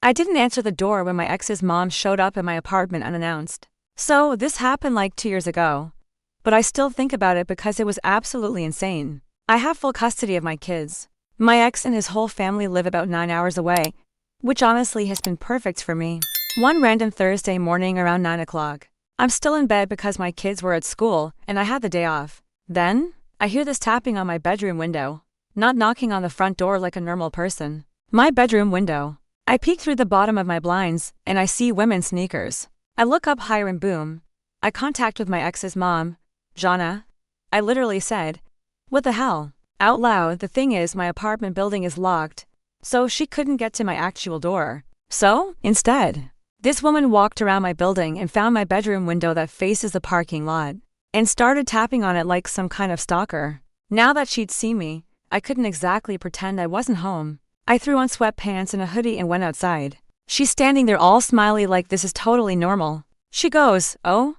I didn't answer the door when my ex's mom showed up at my apartment unannounced. So, this happened like 2 years ago. But I still think about it because it was absolutely insane. I have full custody of my kids. My ex and his whole family live about 9 hours away, which honestly has been perfect for me. One random Thursday morning around 9 o'clock. I'm still in bed because my kids were at school and I had the day off. Then, I hear this tapping on my bedroom window. Not knocking on the front door like a normal person. My bedroom window. I peek through the bottom of my blinds and I see women's sneakers. I look up higher and boom. Eye contact with my ex's mom, Jana. I literally said, "What the hell?" out loud. The thing is, my apartment building is locked, so she couldn't get to my actual door. So, instead, this woman walked around my building and found my bedroom window that faces the parking lot, and started tapping on it like some kind of stalker. Now that she'd seen me, I couldn't exactly pretend I wasn't home. I threw on sweatpants and a hoodie and went outside. She's standing there all smiley like this is totally normal. She goes, "Oh,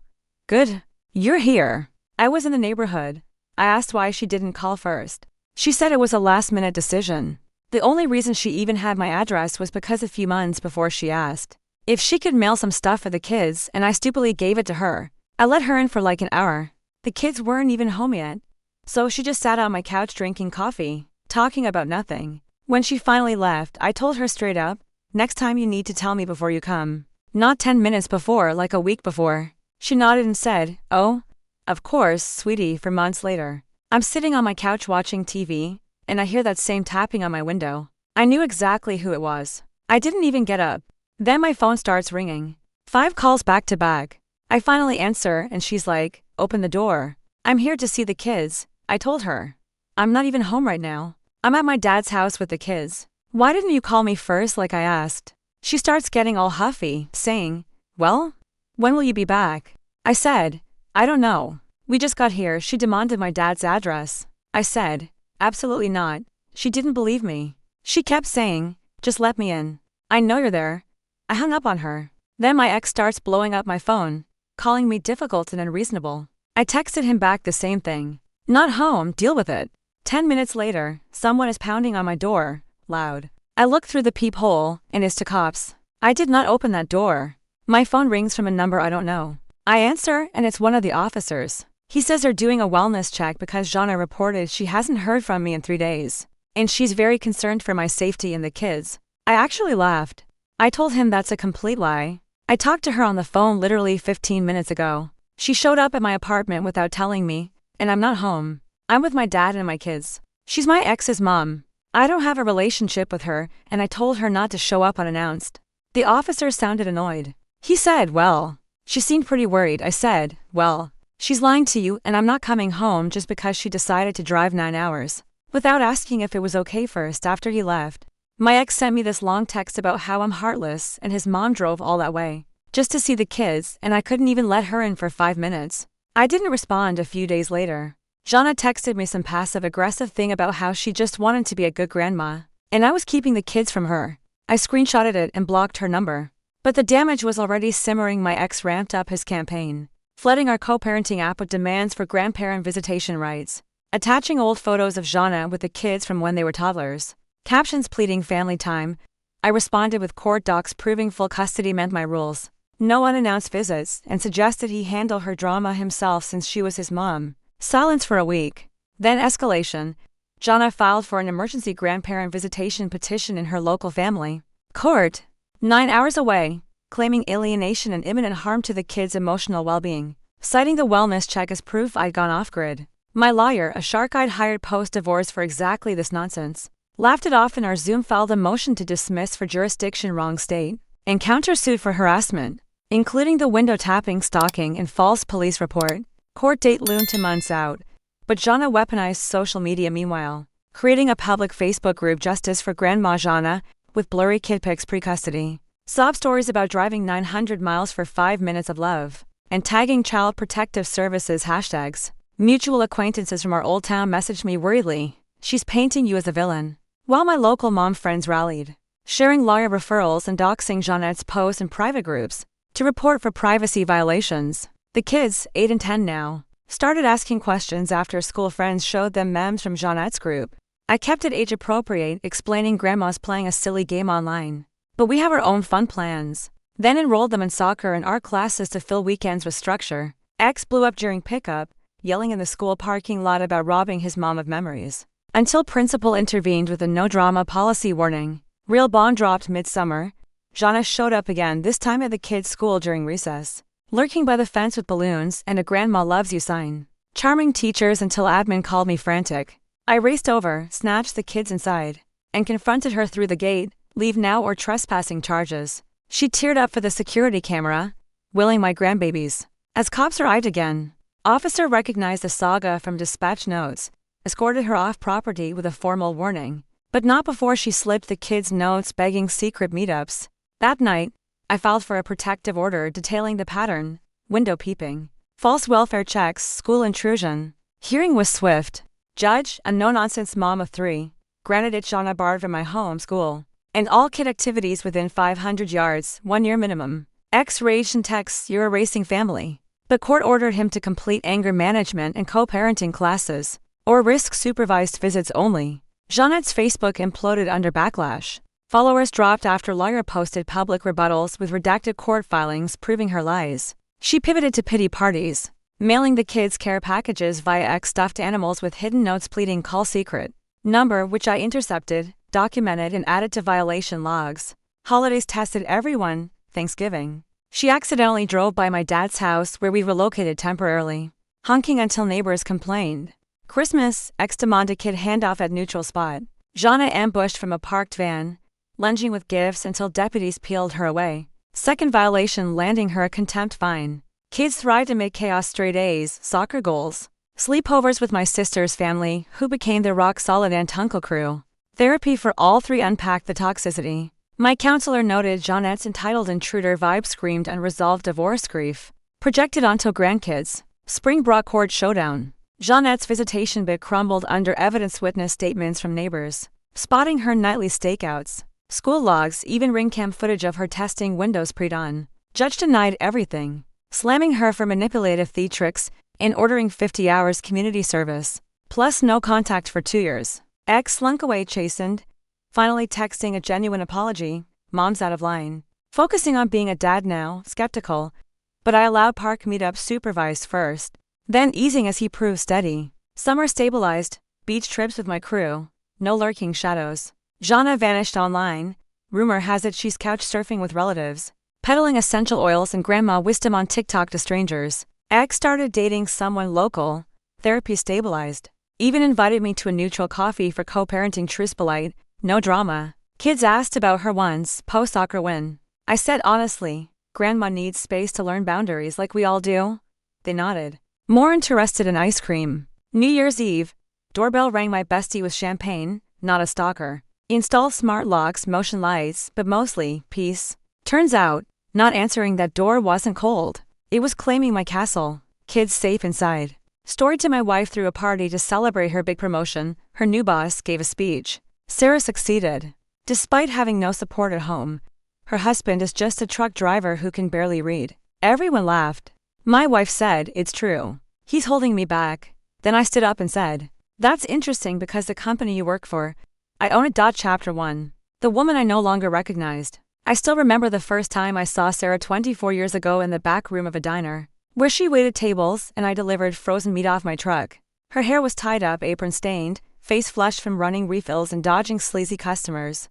good. You're here." I was in the neighborhood. I asked why she didn't call first. She said it was a last-minute decision. The only reason she even had my address was because a few months before she asked if she could mail some stuff for the kids, and I stupidly gave it to her. I let her in for like an hour. The kids weren't even home yet. So she just sat on my couch drinking coffee, talking about nothing. When she finally left, I told her straight up, "Next time you need to tell me before you come. Not 10 minutes before, like a week before." She nodded and said, "Oh, of course, sweetie." For months later, I'm sitting on my couch watching TV, and I hear that same tapping on my window. I knew exactly who it was. I didn't even get up. Then my phone starts ringing. 5 calls back to back. I finally answer and she's like, "Open the door. I'm here to see the kids." I told her, "I'm not even home right now. I'm at my dad's house with the kids. Why didn't you call me first like I asked?" She starts getting all huffy, saying, "Well, when will you be back?" I said, "I don't know. We just got here." She demanded my dad's address. I said, "Absolutely not." She didn't believe me. She kept saying, "Just let me in. I know you're there." I hung up on her. Then my ex starts blowing up my phone, calling me difficult and unreasonable. I texted him back the same thing. "Not home, deal with it." 10 minutes later, someone is pounding on my door, loud. I look through the peephole, and it's the cops. I did not open that door. My phone rings from a number I don't know. I answer, and it's one of the officers. He says they're doing a wellness check because Jana reported she hasn't heard from me in 3 days, and she's very concerned for my safety and the kids. I actually laughed. I told him that's a complete lie. I talked to her on the phone literally 15 minutes ago. She showed up at my apartment without telling me, and I'm not home. I'm with my dad and my kids. She's my ex's mom. I don't have a relationship with her, and I told her not to show up unannounced. The officer sounded annoyed. He said, "Well." She seemed pretty worried. I said, "Well, she's lying to you, and I'm not coming home just because she decided to drive 9 hours. Without asking if it was okay first after he left. My ex sent me this long text about how I'm heartless and his mom drove all that way just to see the kids, and I couldn't even let her in for 5 minutes. I didn't respond. A few days later, Jana texted me some passive-aggressive thing about how she just wanted to be a good grandma, and I was keeping the kids from her. I screenshotted it and blocked her number. But the damage was already simmering. My ex ramped up his campaign, flooding our co-parenting app with demands for grandparent visitation rights, attaching old photos of Jana with the kids from when they were toddlers, captions pleading family time. I responded with court docs proving full custody meant my rules, no unannounced visits, and suggested he handle her drama himself since she was his mom. Silence for a week. Then escalation. Jana filed for an emergency grandparent visitation petition in her local family court, 9 hours away, claiming alienation and imminent harm to the kids' emotional well-being, citing the wellness check as proof I'd gone off-grid. My lawyer, a shark I'd hired post-divorce for exactly this nonsense, laughed it off, and our Zoom filed a motion to dismiss for jurisdiction wrong state, and countersued for harassment, including the window tapping, stalking, and false police report. Court date loomed to months out, but Jana weaponized social media meanwhile, creating a public Facebook group, Justice for Grandma Jana, with blurry kid pics pre-custody, sob stories about driving 900 miles for 5 minutes of love, and tagging Child Protective Services hashtags. Mutual acquaintances from our old town messaged me worriedly, "She's painting you as a villain." While my local mom friends rallied, sharing lawyer referrals and doxing Jeanette's posts in private groups to report for privacy violations. The kids, 8 and 10 now, started asking questions after school friends showed them memes from Jeanette's group. I kept it age-appropriate, explaining grandma's playing a silly game online. But we have our own fun plans. Then enrolled them in soccer and art classes to fill weekends with structure. Ex blew up during pickup, yelling in the school parking lot about robbing his mom of memories. Until principal intervened with a no-drama policy warning. Real bond dropped mid-summer. Jana showed up again, this time at the kids' school during recess. Lurking by the fence with balloons and a grandma loves you sign. Charming teachers until admin called me frantic. I raced over, snatched the kids inside, and confronted her through the gate, leave now or trespassing charges. She teared up for the security camera, willing my grandbabies. As cops arrived again, officer recognized the saga from dispatch notes, escorted her off property with a formal warning, but not before she slipped the kids notes begging secret meetups. That night, I filed for a protective order detailing the pattern: window peeping, false welfare checks, school intrusion. Hearing was swift. Judge, a no-nonsense mom of 3, granted it Jana barred from my home school, and all kid activities within 500 yards, 1 year minimum. Ex raged and texts, "You're a racing family." But court ordered him to complete anger management and co-parenting classes, or risk supervised visits only. Jeanette's Facebook imploded under backlash. Followers dropped after lawyer posted public rebuttals with redacted court filings proving her lies. She pivoted to pity parties, mailing the kids care packages via ex-stuffed animals with hidden notes pleading call secret number, which I intercepted, documented and added to violation logs. Holidays tested everyone. Thanksgiving. She accidentally drove by my dad's house where we relocated temporarily, honking until neighbors complained. Christmas, ex-demanded kid handoff at neutral spot. Jana ambushed from a parked van, lunging with gifts until deputies peeled her away. Second violation landing her a contempt fine. Kids thrived amid chaos: straight A's, soccer goals. Sleepovers with my sister's family, who became their rock-solid aunt-uncle crew. Therapy for all 3 unpacked the toxicity. My counselor noted Jeanette's entitled intruder vibe screamed unresolved divorce grief. Projected onto grandkids. Spring brought court showdown. Jeanette's visitation bit crumbled under evidence witness statements from neighbors, spotting her nightly stakeouts. School logs, even ring cam footage of her testing Windows pre-dawn. Judge denied everything, slamming her for manipulative theatrics and ordering 50 hours community service, plus no contact for 2 years. Ex slunk away chastened, finally texting a genuine apology. Mom's out of line. Focusing on being a dad now, skeptical, but I allowed park meetups supervised first, then easing as he proved steady. Summer stabilized, beach trips with my crew, no lurking shadows. Jana vanished online. Rumor has it she's couch surfing with relatives, peddling essential oils and grandma wisdom on TikTok to strangers. Ex started dating someone local. Therapy stabilized. Even invited me to a neutral coffee for co-parenting. Truthpolite, no drama. Kids asked about her once, post-soccer win. I said honestly, grandma needs space to learn boundaries like we all do. They nodded. More interested in ice cream. New Year's Eve. Doorbell rang. My bestie with champagne, not a stalker. Install smart locks, motion lights, but mostly peace. Turns out, not answering that door wasn't cold. It was claiming my castle. Kids safe inside. Story to my wife threw a party to celebrate her big promotion. Her new boss gave a speech. Sarah succeeded. Despite having no support at home, her husband is just a truck driver who can barely read. Everyone laughed. My wife said, "It's true. He's holding me back." Then I stood up and said, "That's interesting because the company you work for, I own it." Chapter 1. The woman I no longer recognized. I still remember the first time I saw Sarah 24 years ago in the back room of a diner, where she waited tables and I delivered frozen meat off my truck. Her hair was tied up, apron stained, face flushed from running refills and dodging sleazy customers.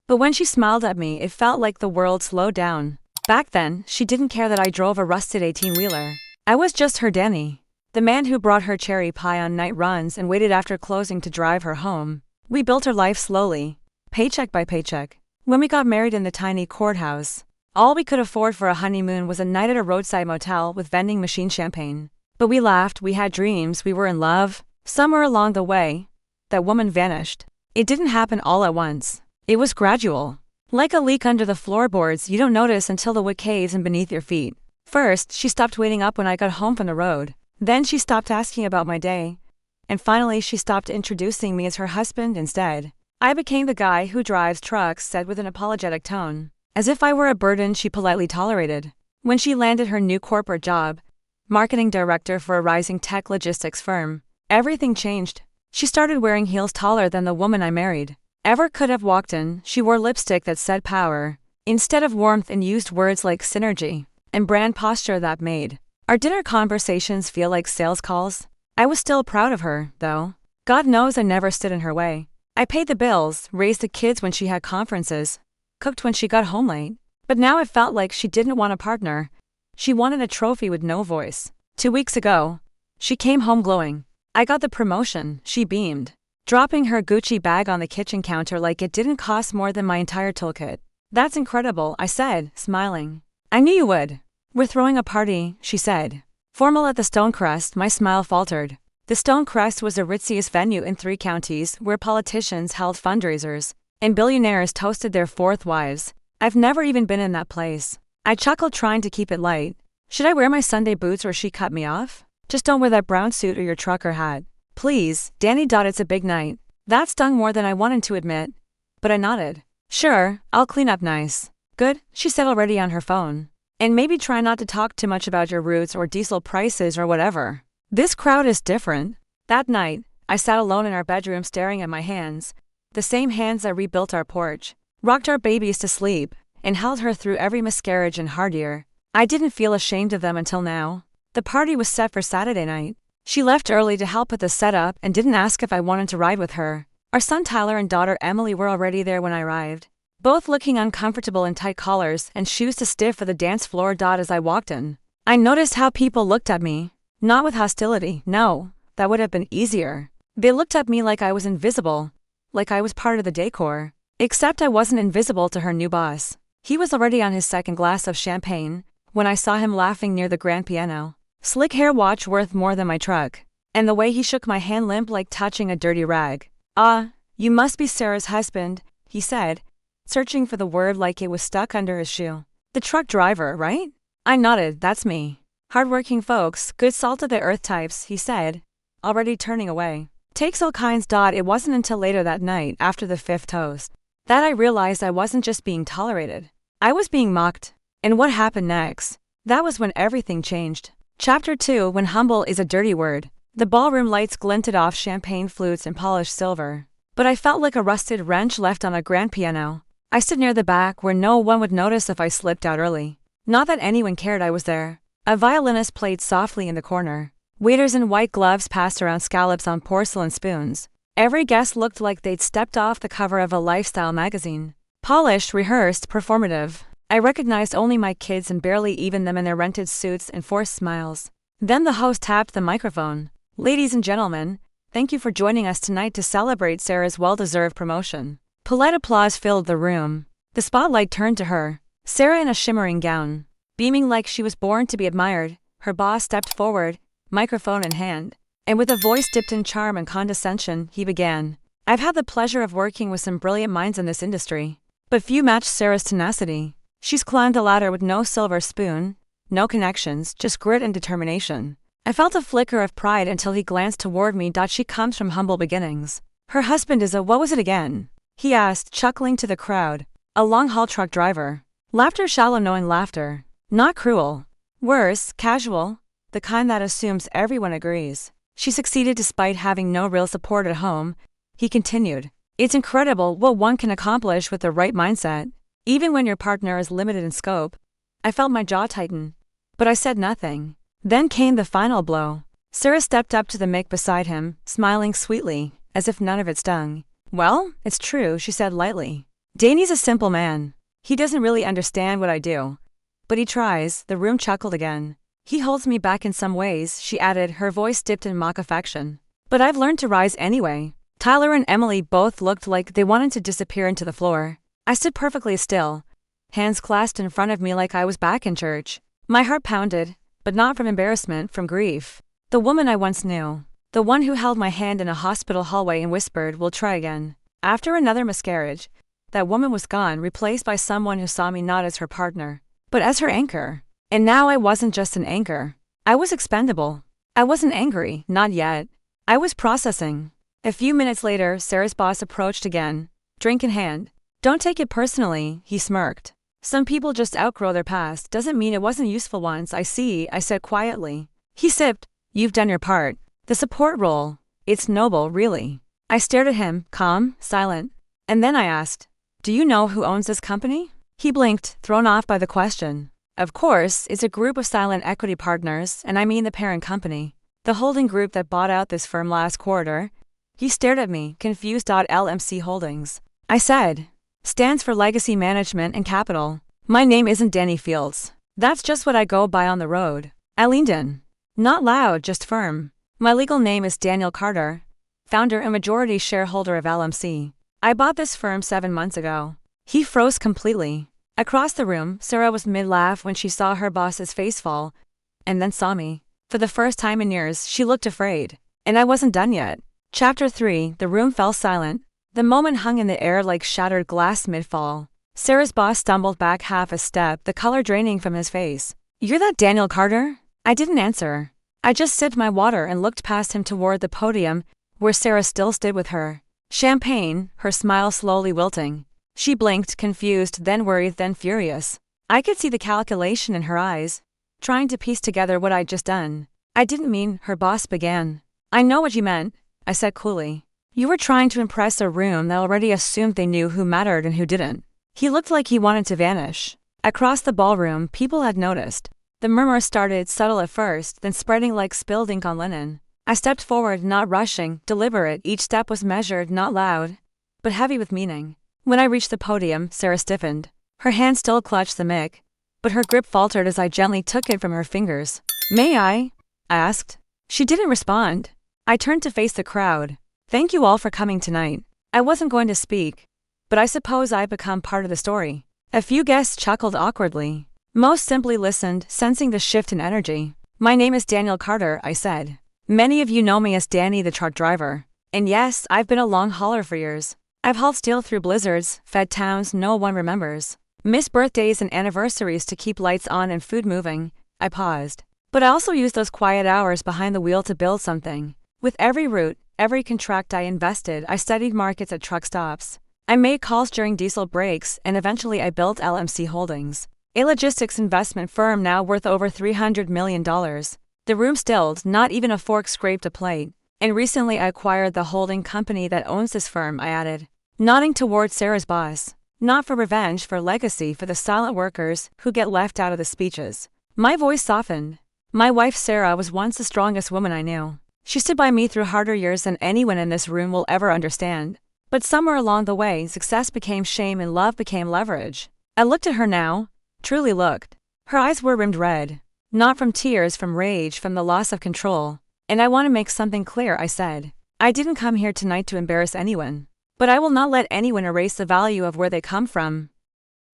But when she smiled at me, it felt like the world slowed down. Back then, she didn't care that I drove a rusted 18-wheeler. I was just her Danny, the man who brought her cherry pie on night runs and waited after closing to drive her home. We built our life slowly, paycheck by paycheck. When we got married in the tiny courthouse, all we could afford for a honeymoon was a night at a roadside motel with vending machine champagne. But we laughed, we had dreams, we were in love. Somewhere along the way, that woman vanished. It didn't happen all at once. It was gradual. Like a leak under the floorboards, you don't notice until the wood caves in beneath your feet. First, she stopped waiting up when I got home from the road. Then she stopped asking about my day. And finally, she stopped introducing me as her husband instead. I became the guy who drives trucks, said with an apologetic tone, as if I were a burden she politely tolerated. When she landed her new corporate job, marketing director for a rising tech logistics firm, everything changed. She started wearing heels taller than the woman I married. ever could have walked in. She wore lipstick that said power instead of warmth and used words like synergy and brand posture that made our dinner conversations feel like sales calls. I was still proud of her, though. God knows I never stood in her way. I paid the bills, raised the kids when she had conferences, cooked when she got home late. But now it felt like she didn't want a partner. She wanted a trophy with no voice. 2 weeks ago, she came home glowing. I got the promotion, she beamed, dropping her Gucci bag on the kitchen counter like it didn't cost more than my entire toolkit. That's incredible, I said, smiling. I knew you would. We're throwing a party, she said. Formal at the Stonecrest, my smile faltered. The Stonecrest was the ritziest venue in 3 counties where politicians held fundraisers and billionaires toasted their 4th wives. I've never even been in that place. I chuckled, trying to keep it light. Should I wear my Sunday boots or she cut me off? Just don't wear that brown suit or your trucker hat. Please, Danny. It's a big night. That stung more than I wanted to admit. But I nodded. Sure, I'll clean up nice. Good, she said, already on her phone. And maybe try not to talk too much about your roots or diesel prices or whatever. This crowd is different. That night, I sat alone in our bedroom staring at my hands. The same hands that rebuilt our porch, rocked our babies to sleep, and held her through every miscarriage and hard year. I didn't feel ashamed of them until now. The party was set for Saturday night. She left early to help with the setup and didn't ask if I wanted to ride with her. Our son Tyler and daughter Emily were already there when I arrived, both looking uncomfortable in tight collars and shoes too stiff for the dance floor. As I walked in, I noticed how people looked at me. Not with hostility, no, that would have been easier. They looked at me like I was invisible, like I was part of the decor. Except I wasn't invisible to her new boss. He was already on his 2nd glass of champagne when I saw him laughing near the grand piano. Slick hair, watch worth more than my truck. And the way he shook my hand, limp like touching a dirty rag. Ah, you must be Sarah's husband, he said, searching for the word like it was stuck under his shoe. The truck driver, right? I nodded. That's me. Hardworking folks, good salt of the earth types, he said, already turning away. Takes all kinds. It wasn't until later that night, after the 5th toast, that I realized I wasn't just being tolerated. I was being mocked. And what happened next? That was when everything changed. Chapter 2, when humble is a dirty word. The ballroom lights glinted off champagne flutes and polished silver. But I felt like a rusted wrench left on a grand piano. I stood near the back where no one would notice if I slipped out early. Not that anyone cared I was there. A violinist played softly in the corner. Waiters in white gloves passed around scallops on porcelain spoons. Every guest looked like they'd stepped off the cover of a lifestyle magazine. Polished, rehearsed, performative. I recognized only my kids and barely even them in their rented suits and forced smiles. Then the host tapped the microphone. Ladies and gentlemen, thank you for joining us tonight to celebrate Sarah's well-deserved promotion. Polite applause filled the room. The spotlight turned to her. Sarah in a shimmering gown, beaming like she was born to be admired. Her boss stepped forward, microphone in hand, and with a voice dipped in charm and condescension, he began. I've had the pleasure of working with some brilliant minds in this industry, but few match Sarah's tenacity. She's climbed the ladder with no silver spoon, no connections, just grit and determination. I felt a flicker of pride until he glanced toward me. She comes from humble beginnings. Her husband is a what was it again? He asked, chuckling to the crowd. A long-haul truck driver. Laughter, shallow knowing laughter. Not cruel. Worse, casual. The kind that assumes everyone agrees. She succeeded despite having no real support at home. He continued. It's incredible what one can accomplish with the right mindset, even when your partner is limited in scope. I felt my jaw tighten, but I said nothing. Then came the final blow. Sarah stepped up to the mic beside him, smiling sweetly, as if none of it stung. Well, it's true, she said lightly. Danny's a simple man. He doesn't really understand what I do. But he tries. The room chuckled again. He holds me back in some ways, she added, her voice dipped in mock affection. But I've learned to rise anyway. Tyler and Emily both looked like they wanted to disappear into the floor. I stood perfectly still, hands clasped in front of me like I was back in church. My heart pounded, but not from embarrassment, from grief. The woman I once knew, the one who held my hand in a hospital hallway and whispered, "We'll try again." After another miscarriage, that woman was gone, replaced by someone who saw me not as her partner, but as her anchor. And now I wasn't just an anchor. I was expendable. I wasn't angry, not yet. I was processing. A few minutes later, Sarah's boss approached again, drink in hand. Don't take it personally, he smirked. Some people just outgrow their past, doesn't mean it wasn't useful once. I see, I said quietly. He sipped. You've done your part. The support role. It's noble, really. I stared at him, calm, silent. And then I asked, "Do you know who owns this company?" He blinked, thrown off by the question. Of course, it's a group of silent equity partners, and I mean the parent company. The holding group that bought out this firm last quarter. He stared at me, confused. LMC Holdings, I said, stands for Legacy Management and Capital. My name isn't Danny Fields. That's just what I go by on the road. I leaned in. Not loud, just firm. My legal name is Daniel Carter, founder and majority shareholder of LMC. I bought this firm 7 months ago. He froze completely. Across the room, Sarah was mid-laugh when she saw her boss's face fall, and then saw me. For the first time in years, she looked afraid. And I wasn't done yet. Chapter 3. The room fell silent. The moment hung in the air like shattered glass mid-fall. Sarah's boss stumbled back half a step, the color draining from his face. "You're that Daniel Carter?" I didn't answer. I just sipped my water and looked past him toward the podium, where Sarah still stood with her champagne, her smile slowly wilting. She blinked, confused, then worried, then furious. I could see the calculation in her eyes, trying to piece together what I'd just done. "I didn't mean," her boss began. "I know what you meant," I said coolly. "You were trying to impress a room that already assumed they knew who mattered and who didn't." He looked like he wanted to vanish. Across the ballroom, people had noticed. The murmur started subtle at first, then spreading like spilled ink on linen. I stepped forward, not rushing, deliberate. Each step was measured, not loud, but heavy with meaning. When I reached the podium, Sarah stiffened. Her hand still clutched the mic, but her grip faltered as I gently took it from her fingers. "May I?" I asked. She didn't respond. I turned to face the crowd. "Thank you all for coming tonight." I wasn't going to speak, but I suppose I'd become part of the story. A few guests chuckled awkwardly. Most simply listened, sensing the shift in energy. "My name is Daniel Carter," I said. "Many of you know me as Danny the truck driver. And yes, I've been a long hauler for years. I've hauled steel through blizzards, fed towns no one remembers, missed birthdays and anniversaries to keep lights on and food moving." I paused. "But I also used those quiet hours behind the wheel to build something. With every route, every contract I invested, I studied markets at truck stops. I made calls during diesel breaks, and eventually I built LMC Holdings, a logistics investment firm now worth over $300 million. The room stilled, not even a fork scraped a plate. "And recently I acquired the holding company that owns this firm," I added, nodding toward Sarah's boss. "Not for revenge, for legacy, for the silent workers who get left out of the speeches." My voice softened. My wife Sarah was once the strongest woman I knew. She stood by me through harder years than anyone in this room will ever understand. But somewhere along the way, success became shame and love became leverage. I looked at her now, truly looked. Her eyes were rimmed red. Not from tears, from rage, from the loss of control. "And I want to make something clear," I said. "I didn't come here tonight to embarrass anyone. But I will not let anyone erase the value of where they come from.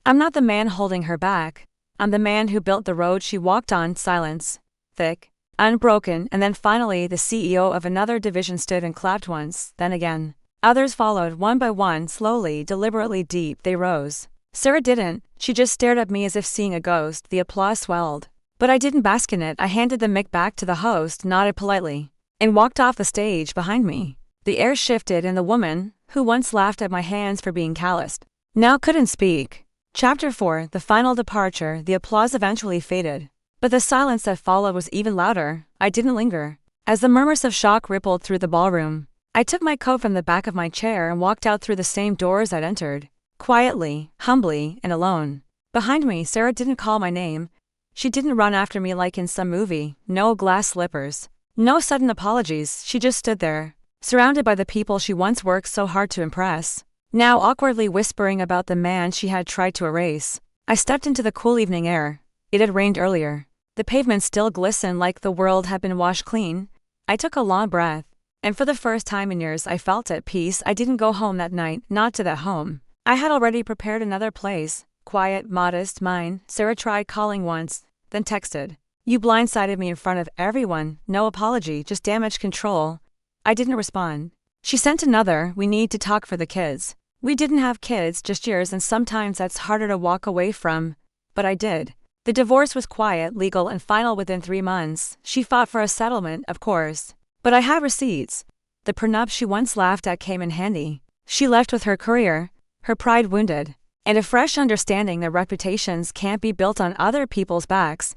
I'm not the man holding her back. I'm the man who built the road she walked on." Silence. Thick, unbroken, and then finally the CEO of another division stood and clapped once, then again. Others followed, one by one, slowly, deliberately deep. They rose. Sarah didn't. She just stared at me as if seeing a ghost. The applause swelled. But I didn't bask in it. I handed the mic back to the host, nodded politely, and walked off the stage behind me. The air shifted and the woman, who once laughed at my hands for being calloused, now couldn't speak. Chapter 4. The final departure. The applause eventually faded. But the silence that followed was even louder. I didn't linger. As the murmurs of shock rippled through the ballroom, I took my coat from the back of my chair and walked out through the same doors I'd entered. Quietly, humbly, and alone. Behind me, Sarah didn't call my name. She didn't run after me like in some movie. No glass slippers. No sudden apologies. She just stood there, surrounded by the people she once worked so hard to impress, now awkwardly whispering about the man she had tried to erase. I stepped into the cool evening air. It had rained earlier. The pavement still glistened like the world had been washed clean. I took a long breath, and for the first time in years I felt at peace. I didn't go home that night, not to that home. I had already prepared another place. Quiet, modest, mine. Sarah tried calling once, then texted. "You blindsided me in front of everyone. No apology, just damage control." I didn't respond. She sent another. "We need to talk for the kids." We didn't have kids, just years, and sometimes that's harder to walk away from. But I did. The divorce was quiet, legal, and final within 3 months. She fought for a settlement, of course. But I had receipts. The prenup she once laughed at came in handy. She left with her career, her pride wounded, and a fresh understanding that reputations can't be built on other people's backs.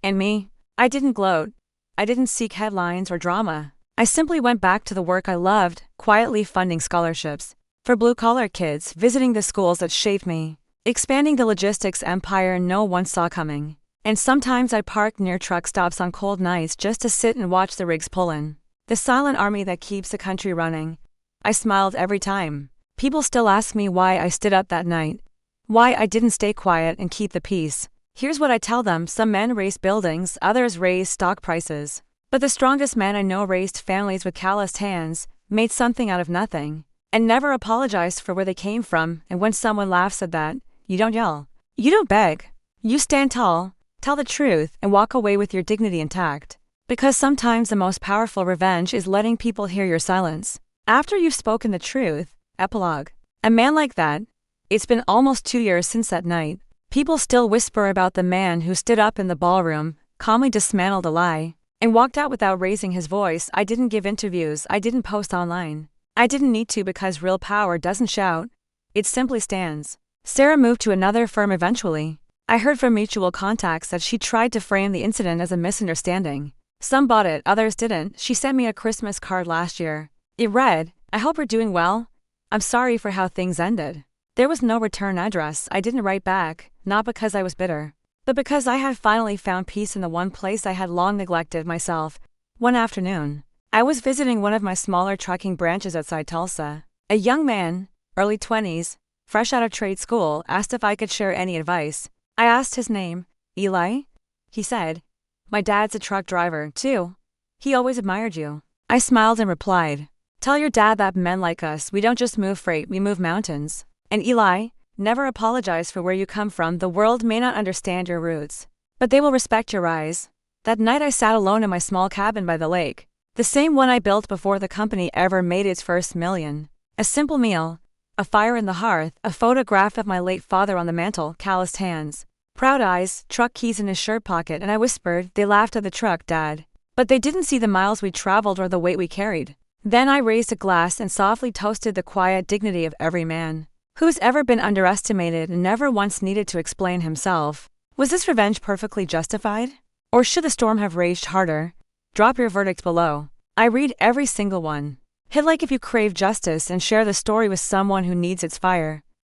And me? I didn't gloat. I didn't seek headlines or drama. I simply went back to the work I loved, quietly funding scholarships, For blue-collar kids visiting the schools that shaped me, expanding the logistics empire no one saw coming. And sometimes I'd park near truck stops on cold nights just to sit and watch the rigs pull in. The silent army that keeps the country running. I smiled every time. People still ask me why I stood up that night. Why I didn't stay quiet and keep the peace. Here's what I tell them: some men raise buildings, others raise stock prices. But the strongest men I know raised families with calloused hands, made something out of nothing, and never apologized for where they came from. And when someone laughs at that, you don't yell. You don't beg. You stand tall, tell the truth, and walk away with your dignity intact. Because sometimes the most powerful revenge is letting people hear your silence. After you've spoken the truth. Epilogue. A man like that. It's been almost 2 years since that night. People still whisper about the man who stood up in the ballroom, calmly dismantled a lie, and walked out without raising his voice. I didn't give interviews, I didn't post online. I didn't need to, because real power doesn't shout. It simply stands. Sarah moved to another firm eventually. I heard from mutual contacts that she tried to frame the incident as a misunderstanding. Some bought it, others didn't. She sent me a Christmas card last year. It read, "I hope you're doing well. I'm sorry for how things ended." There was no return address. I didn't write back, not because I was bitter, but because I had finally found peace in the one place I had long neglected myself. One afternoon, I was visiting one of my smaller trucking branches outside Tulsa. A young man, early 20s, fresh out of trade school, asked if I could share any advice. I asked his name. "Eli?" He said. "My dad's a truck driver, too. He always admired you." I smiled and replied, "Tell your dad that men like us, we don't just move freight, we move mountains. And Eli, never apologize for where you come from. The world may not understand your roots, but they will respect your rise." That night I sat alone in my small cabin by the lake, the same one I built before the company ever made its first million. A simple meal, a fire in the hearth, a photograph of my late father on the mantel, calloused hands, proud eyes, truck keys in his shirt pocket, and I whispered, "They laughed at the truck, Dad. But they didn't see the miles we traveled or the weight we carried." Then I raised a glass and softly toasted the quiet dignity of every man who's ever been underestimated and never once needed to explain himself. Was this revenge perfectly justified? Or should the storm have raged harder? Drop your verdict below. I read every single one. Hit like if you crave justice and share the story with someone who needs its fire.